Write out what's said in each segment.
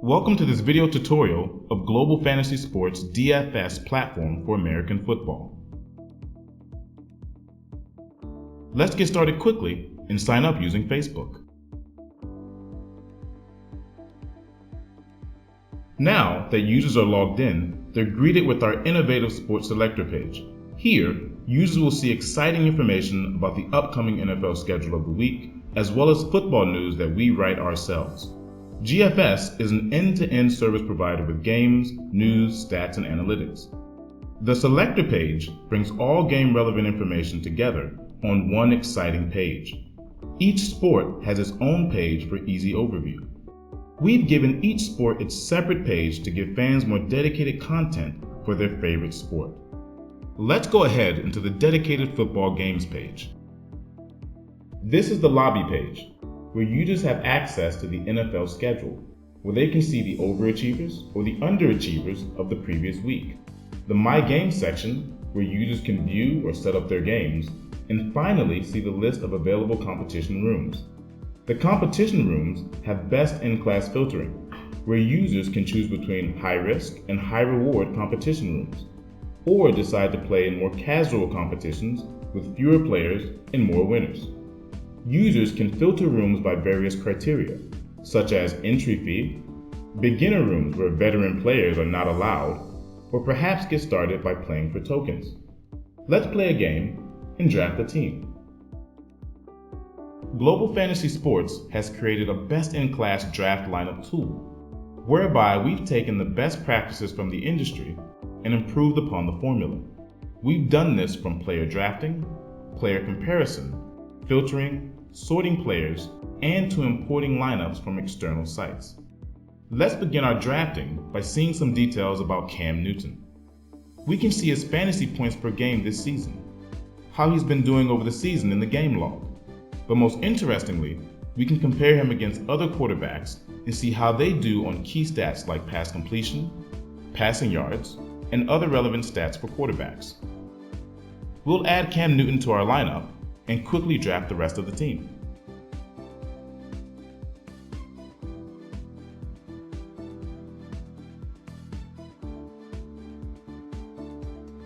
Welcome to this video tutorial of Global Fantasy Sports DFS platform for American football. Let's get started quickly and sign up using Facebook. Now that users are logged in, they're greeted with our innovative Sports Selector page. Here, users will see exciting information about the upcoming NFL schedule of the week, as well as football news that we write ourselves. GFS is an end-to-end service provider with games, news, stats, and analytics. The Selector page brings all game-relevant information together on one exciting page. Each sport has its own page for easy overview. We've given each sport its separate page to give fans more dedicated content for their favorite sport. Let's go ahead into the dedicated football games page. This is the lobby page, where users have access to the NFL schedule, where they can see the overachievers or the underachievers of the previous week, the My Games section, where users can view or set up their games, and finally see the list of available competition rooms. The competition rooms have best-in-class filtering, where users can choose between high-risk and high-reward competition rooms, or decide to play in more casual competitions with fewer players and more winners. Users can filter rooms by various criteria, such as entry fee, beginner rooms where veteran players are not allowed, or perhaps get started by playing for tokens. Let's play a game and draft a team. Global Fantasy Sports has created a best-in-class draft lineup tool, whereby we've taken the best practices from the industry and improved upon the formula. We've done this from player drafting, player comparison, filtering, sorting players, and to importing lineups from external sites. Let's begin our drafting by seeing some details about Cam Newton. We can see his fantasy points per game this season, how he's been doing over the season in the game log. But most interestingly, we can compare him against other quarterbacks and see how they do on key stats like pass completion, passing yards, and other relevant stats for quarterbacks. We'll add Cam Newton to our lineup and quickly draft the rest of the team.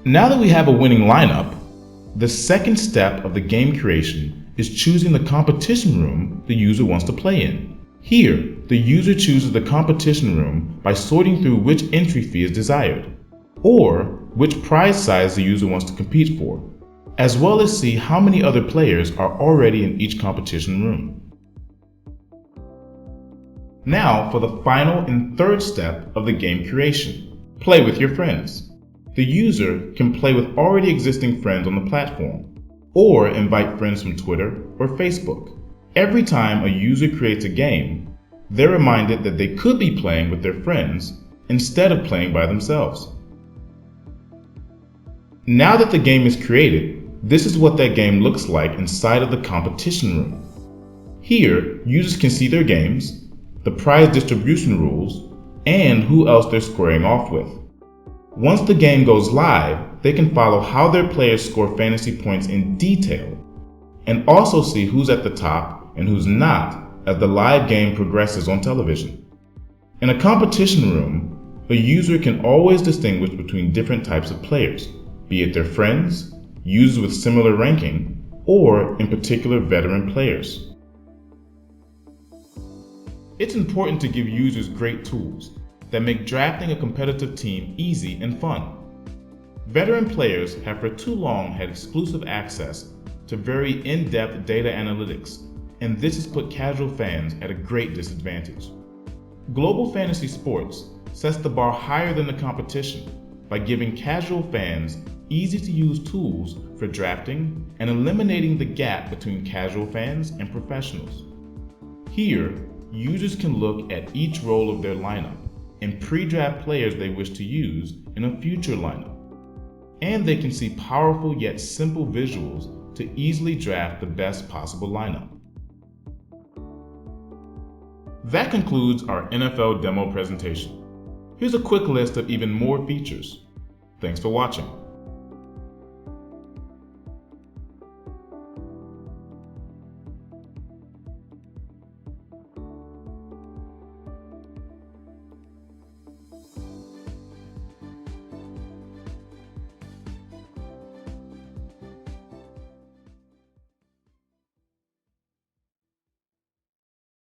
Now that we have a winning lineup, the second step of the game creation is choosing the competition room the user wants to play in. Here, the user chooses the competition room by sorting through which entry fee is desired, or which prize size the user wants to compete for, as well as see how many other players are already in each competition room. Now for the final and third step of the game creation, play with your friends. The user can play with already existing friends on the platform, or invite friends from Twitter or Facebook. Every time a user creates a game, they're reminded that they could be playing with their friends instead of playing by themselves. Now that the game is created, this is what that game looks like inside of the competition room. Here, users can see their games, the prize distribution rules, and who else they're squaring off with. Once the game goes live, they can follow how their players score fantasy points in detail, and also see who's at the top and who's not as the live game progresses on television. In a competition room, a user can always distinguish between different types of players, be it their friends, users with similar ranking, or in particular veteran players. It's important to give users great tools that make drafting a competitive team easy and fun. Veteran players have for too long had exclusive access to very in-depth data analytics, and this has put casual fans at a great disadvantage. Global Fantasy Sports sets the bar higher than the competition by giving casual fans easy-to-use tools for drafting and eliminating the gap between casual fans and professionals. Here, users can look at each role of their lineup and pre-draft players they wish to use in a future lineup. And they can see powerful yet simple visuals to easily draft the best possible lineup. That concludes our NFL demo presentation. Here's a quick list of even more features. Thanks for watching.